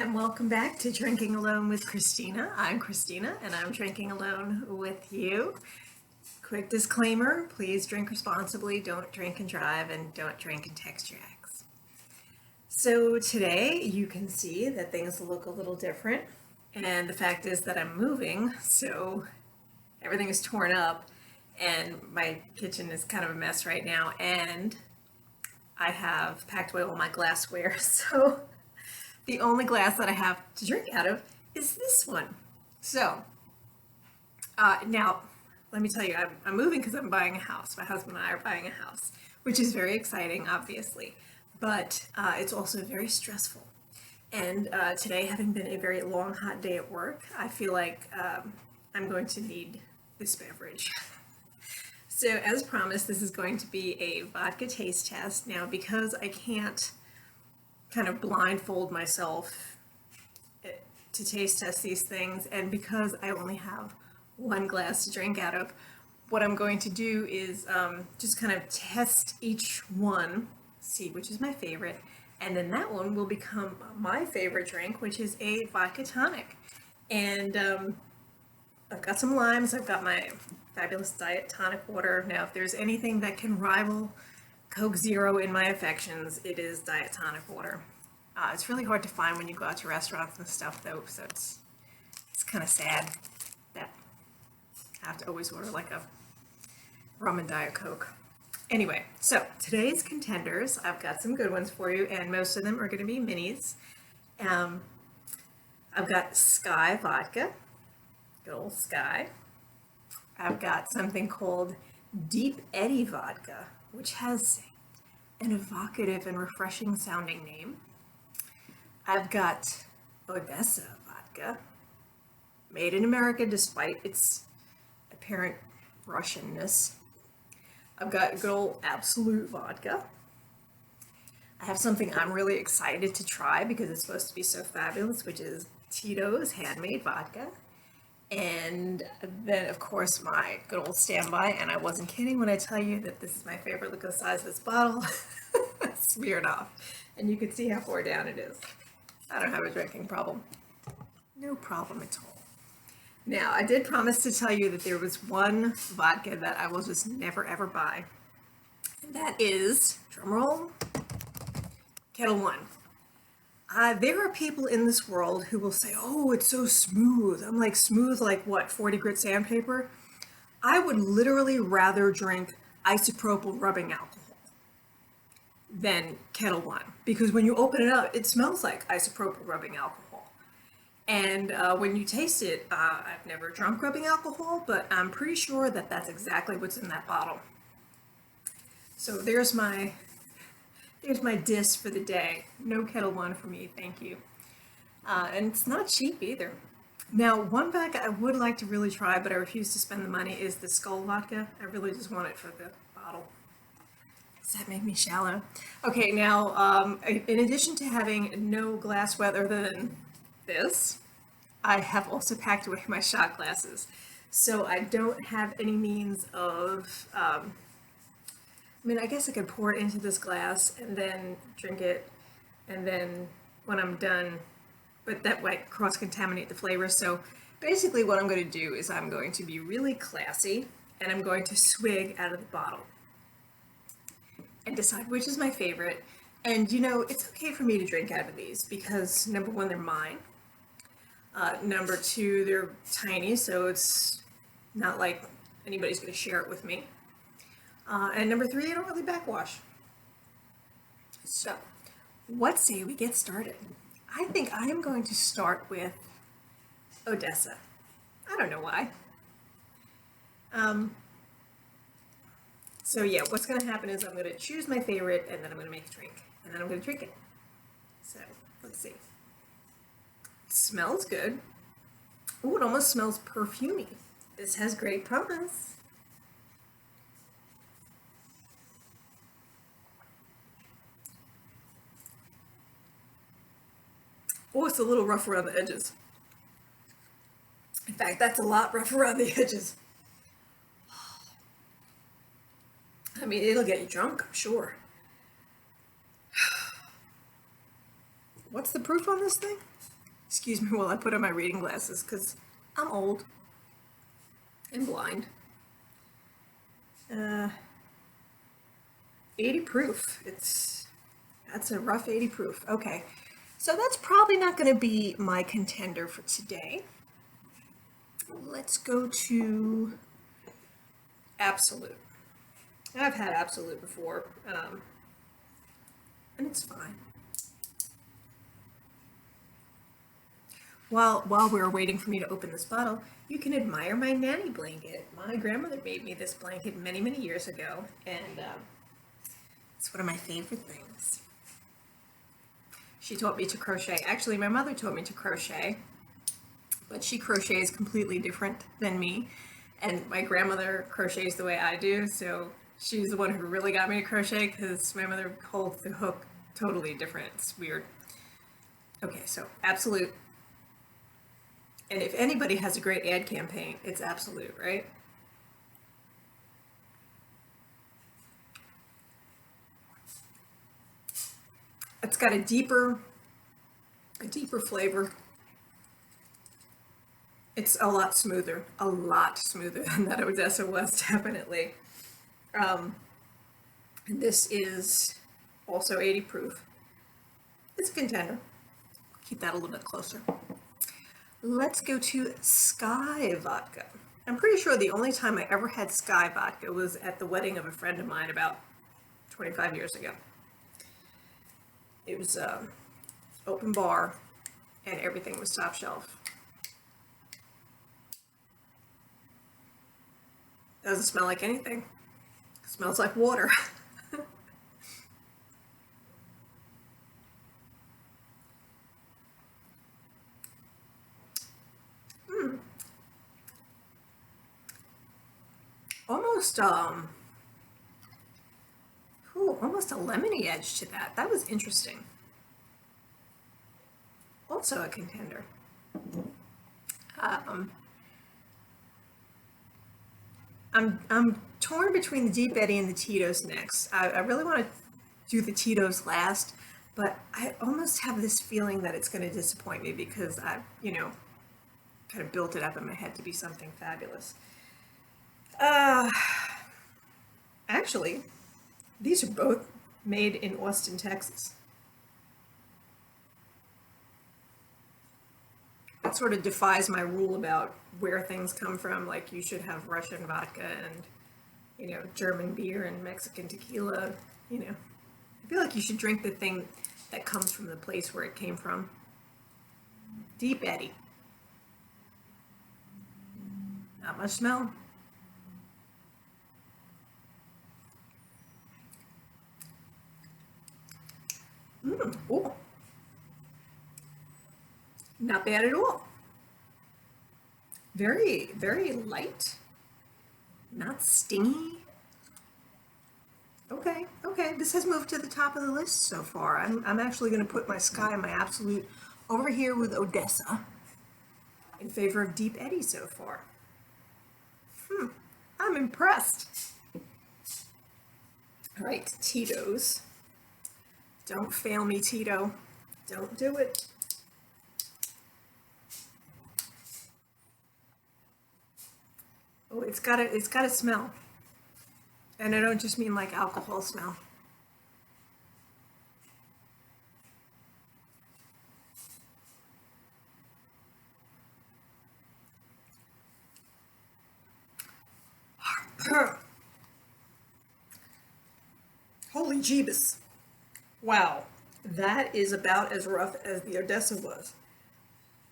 and welcome back to Drinking Alone with Christina. I'm Christina and I'm drinking alone with you. Quick disclaimer, please drink responsibly, don't drink and drive, and don't drink and text your ex. So today you can see that things look a little different, and the fact is that I'm moving, so everything is torn up and my kitchen is kind of a mess right now, and I have packed away all my glassware, so the only glass that I have to drink out of is this one. So, now, let me tell you, I'm moving because I'm buying a house. My husband and I are buying a house, which is very exciting, obviously, but it's also very stressful. And today, having been a very long, hot day at work, I feel like I'm going to need this beverage. So, as promised, this is going to be a vodka taste test. Now, because I can't kind of blindfold myself to taste test these things, and because I only have one glass to drink out of, what I'm going to do is just kind of test each one, see which is my favorite, and then that one will become my favorite drink, which is a vodka tonic. And I've got some limes, I've got my fabulous diet tonic water. Now, if there's anything that can rival Coke Zero in my affections, it is diet tonic water. It's really hard to find when you go out to restaurants and stuff, though, so it's kind of sad that I have to always order like a rum and Diet Coke. Anyway, so today's contenders, I've got some good ones for you, and most of them are going to be minis. I've got Sky Vodka, good old Sky. I've got something called Deep Eddy Vodka, which has an evocative and refreshing sounding name. I've got Odessa Vodka, made in America despite its apparent Russianness. I've got good old Absolute Vodka. I have something I'm really excited to try because it's supposed to be so fabulous, which is Tito's Handmade Vodka. And then, of course, my good old standby, and I wasn't kidding when I tell you that this is my favorite. Look at the size of this bottle. Smeared off. And you can see how far down it is. I don't have a drinking problem. No problem at all. Now, I did promise to tell you that there was one vodka that I will just never ever buy. And that is, drumroll, Kettle One. There are people in this world who will say, oh, it's so smooth. I'm like, smooth like what, 40 grit sandpaper? I would literally rather drink isopropyl rubbing alcohol than Kettle One, because when you open it up, it smells like isopropyl rubbing alcohol. And when you taste it, I've never drunk rubbing alcohol, but I'm pretty sure that that's exactly what's in that bottle. So there's my diss for the day. No Kettle One for me, thank you. And it's not cheap either. Now, one vodka I would like to really try, but I refuse to spend the money, is the Skull Vodka. I really just want it for the bottle. Does that make me shallow? Okay, now, in addition to having no glassware other than this, I have also packed away my shot glasses. So I don't have any means of I mean, I guess I could pour it into this glass and then drink it, and then when I'm done, but that might cross-contaminate the flavor. So basically what I'm going to do is I'm going to be really classy, and I'm going to swig out of the bottle and decide which is my favorite. And you know, it's okay for me to drink out of these because, number one, they're mine. Number two, they're tiny, so it's not like anybody's going to share it with me. And number three, I don't really backwash. So, what say we get started? I think I am going to start with Odessa. I don't know why. So yeah, what's going to happen is I'm going to choose my favorite, and then I'm going to make a drink, and then I'm going to drink it. So, let's see. It smells good. Ooh, it almost smells perfumey. This has great promise. Oh, it's a little rough around the edges. In fact, that's a lot rough around the edges. I mean, it'll get you drunk, I'm sure. What's the proof on this thing? Excuse me while I put on my reading glasses, because I'm old and blind. 80 proof. That's a rough 80 proof. Okay, so that's probably not going to be my contender for today. Let's go to Absolute. I've had Absolute before, and it's fine. While we were waiting for me to open this bottle, you can admire my nanny blanket. My grandmother made me this blanket many, many years ago, and it's one of my favorite things. She taught me to crochet. Actually, my mother taught me to crochet, but she crochets completely different than me, and my grandmother crochets the way I do, so she's the one who really got me to crochet, because my mother holds the hook totally different. It's weird. Okay, so Absolute. And if anybody has a great ad campaign, it's Absolute, right? It's got a deeper flavor. It's a lot smoother than that Odessa was, definitely. This is also 80 proof. It's a contender. Keep that a little bit closer. Let's go to Sky Vodka. I'm pretty sure the only time I ever had Sky Vodka was at the wedding of a friend of mine about 25 years ago. It was open bar, and everything was top shelf. Doesn't smell like anything. It smells like water. Almost almost a lemony edge to that. That was interesting. Also a contender. I'm torn between the Deep Eddy and the Tito's next. I really want to do the Tito's last, but I almost have this feeling that it's going to disappoint me, because I, kind of built it up in my head to be something fabulous. Actually, these are both made in Austin, Texas. It sort of defies my rule about where things come from, like you should have Russian vodka and, German beer and Mexican tequila, I feel like you should drink the thing that comes from the place where it came from. Deep Eddy. Not much smell. Oh. Not bad at all. Very, very light. Not stingy. Okay, this has moved to the top of the list so far. I'm actually going to put my Sky and my Absolute over here with Odessa in favor of Deep Eddy so far. I'm impressed. All right, Tito's. Don't fail me, Tito. Don't do it. Oh, it's got a smell. And I don't just mean like alcohol smell. Holy Jeebus. Wow, that is about as rough as the Odessa was.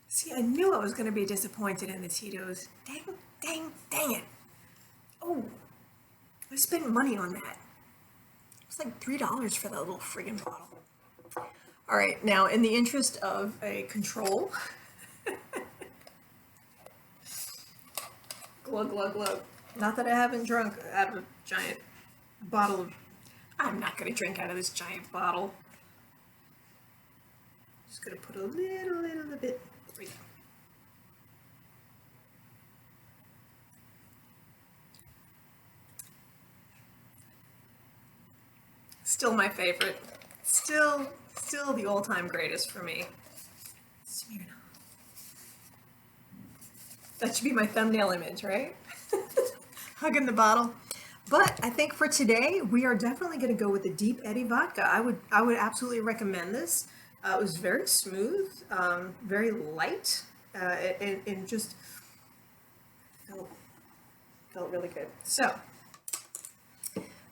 See, I knew I was going to be disappointed in the Tito's. Dang it. Oh, I spent money on that. It's like $3 for that little friggin' bottle. All right, now in the interest of a control, glug, glug, glug. Not that I haven't drunk out of a giant bottle of, I'm not going to drink out of this giant bottle. Just going to put a little bit. There we go. Still my favorite. Still the all-time greatest for me. Smirnoff. That should be my thumbnail image, right? Hugging the bottle. But I think for today, we are definitely going to go with the Deep Eddy vodka. I would absolutely recommend this. It was very smooth, very light, and just felt really good. So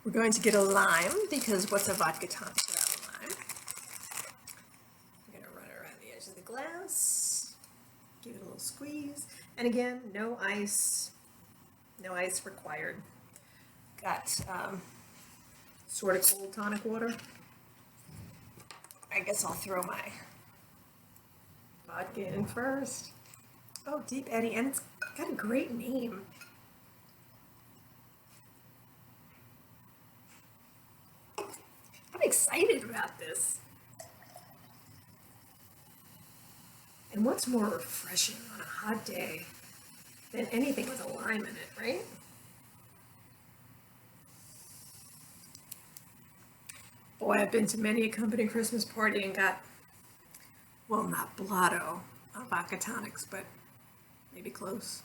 we're going to get a lime because what's a vodka tonic without a lime? I'm going to run it around the edge of the glass, give it a little squeeze, and again, no ice required. Got sort of cold tonic water. I guess I'll throw my vodka in first. Oh, Deep Eddy, and it's got a great name. I'm excited about this. And what's more refreshing on a hot day than anything with a lime in it, right? Boy, I've been to many a company Christmas party and got, well, not blotto on vodka tonics, but maybe close.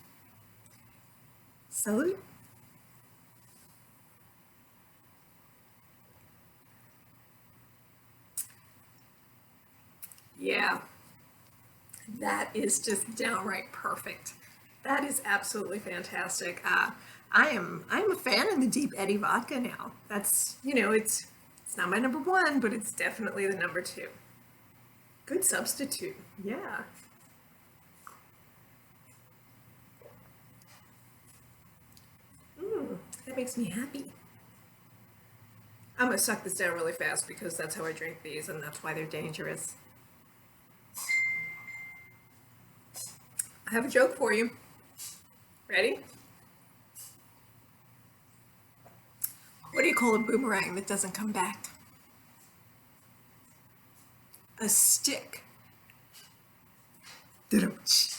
Salute. Yeah, that is just downright perfect. That is absolutely fantastic. I'm a fan of the Deep Eddy vodka now. That's, it's not my number one, but it's definitely the number two. Good substitute. Yeah. That makes me happy. I'm gonna suck this down really fast because that's how I drink these and that's why they're dangerous. I have a joke for you. Ready? What do you call a boomerang that doesn't come back? A stick. Da-dum-tsh.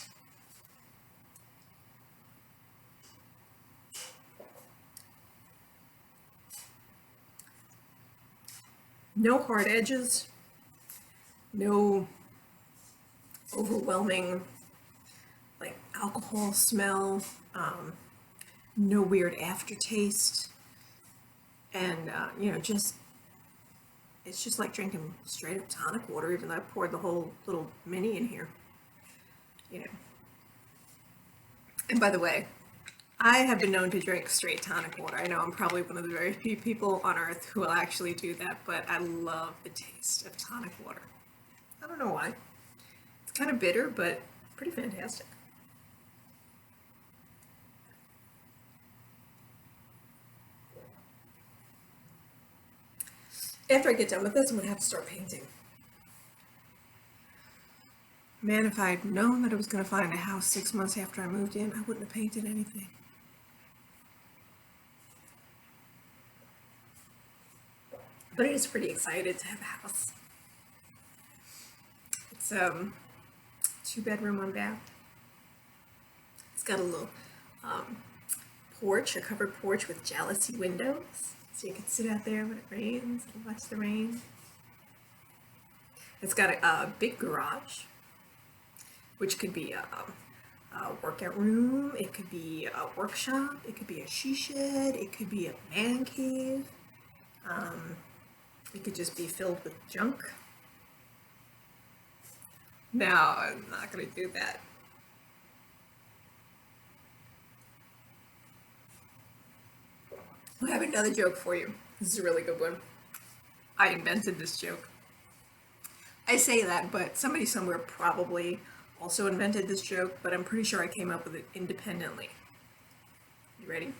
No hard edges, no overwhelming like alcohol smell, no weird aftertaste, and just it's just like drinking straight up tonic water. Even though I poured the whole little mini in here, And by the way, I have been known to drink straight tonic water. I know I'm probably one of the very few people on earth who will actually do that, but I love the taste of tonic water. I don't know why. It's kind of bitter, but pretty fantastic. After I get done with this, I'm going to have to start painting. Man, if I had known that I was going to find a house 6 months after I moved in, I wouldn't have painted anything. But I was pretty excited to have a house. It's 2-bedroom, 1-bath. It's got a little porch, a covered porch with jalousie windows, so you can sit out there when it rains and watch the rain. It's got a big garage, which could be a workout room, it could be a workshop, it could be a she shed, it could be a man cave. It could just be filled with junk. No, I'm not going to do that. I have another joke for you. This is a really good one. I invented this joke. I say that, but somebody somewhere probably also invented this joke, but I'm pretty sure I came up with it independently. You ready?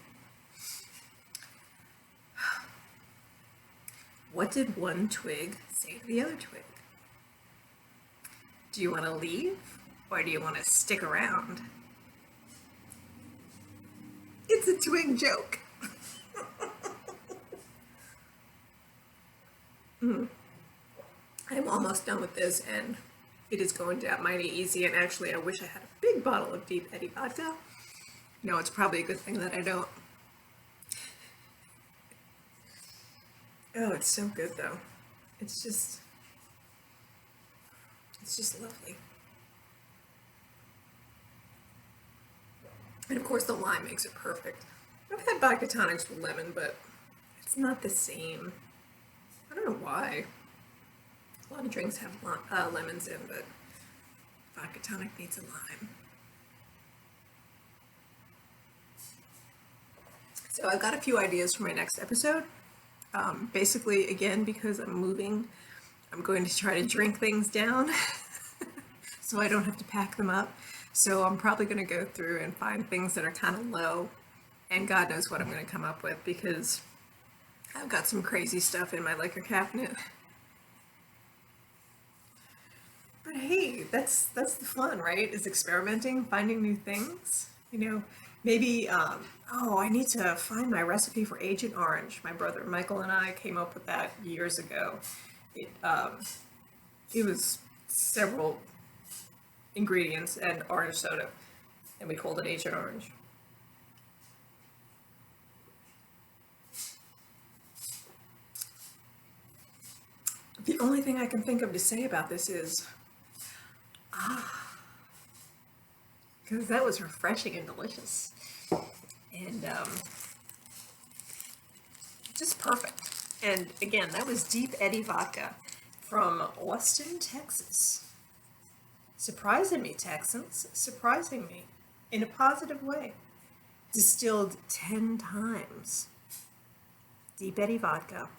What did one twig say to the other twig? Do you want to leave, or do you want to stick around? It's a twig joke. I'm almost done with this, and it is going down mighty easy, and actually I wish I had a big bottle of Deep Eddy vodka. No, it's probably a good thing that I don't. Oh, it's so good though. It's just lovely. And of course the lime makes it perfect. I've had vodka tonics with lemon, but it's not the same. I don't know why. A lot of drinks have lemons in, but vodka tonic needs a lime. So I've got a few ideas for my next episode. Basically, again, because I'm moving, I'm going to try to drink things down so I don't have to pack them up. So I'm probably going to go through and find things that are kind of low, and God knows what I'm going to come up with, because I've got some crazy stuff in my liquor cabinet. But hey, that's the fun, right? Is experimenting, finding new things. You know, maybe oh, I need to find my recipe for Agent Orange. My brother Michael and I came up with that years ago. It was several ingredients and orange soda, and we called it Agent Orange. The only thing I can think of to say about this is, because that was refreshing and delicious, and just perfect. And again, that was Deep Eddy Vodka from Austin, Texas. Surprising me, Texans, surprising me in a positive way. Distilled 10 times. Deep Eddy Vodka.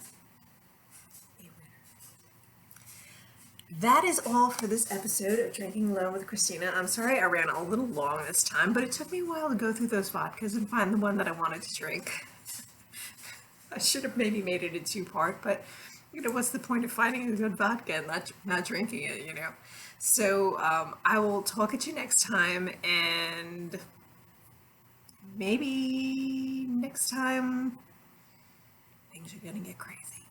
That is all for this episode of Drinking Alone with Christina. I'm sorry I ran a little long this time, but it took me a while to go through those vodkas and find the one that I wanted to drink. I should have maybe made it a two-part, but what's the point of finding a good vodka and not drinking it, So I will talk at you next time, and maybe next time things are gonna get crazy.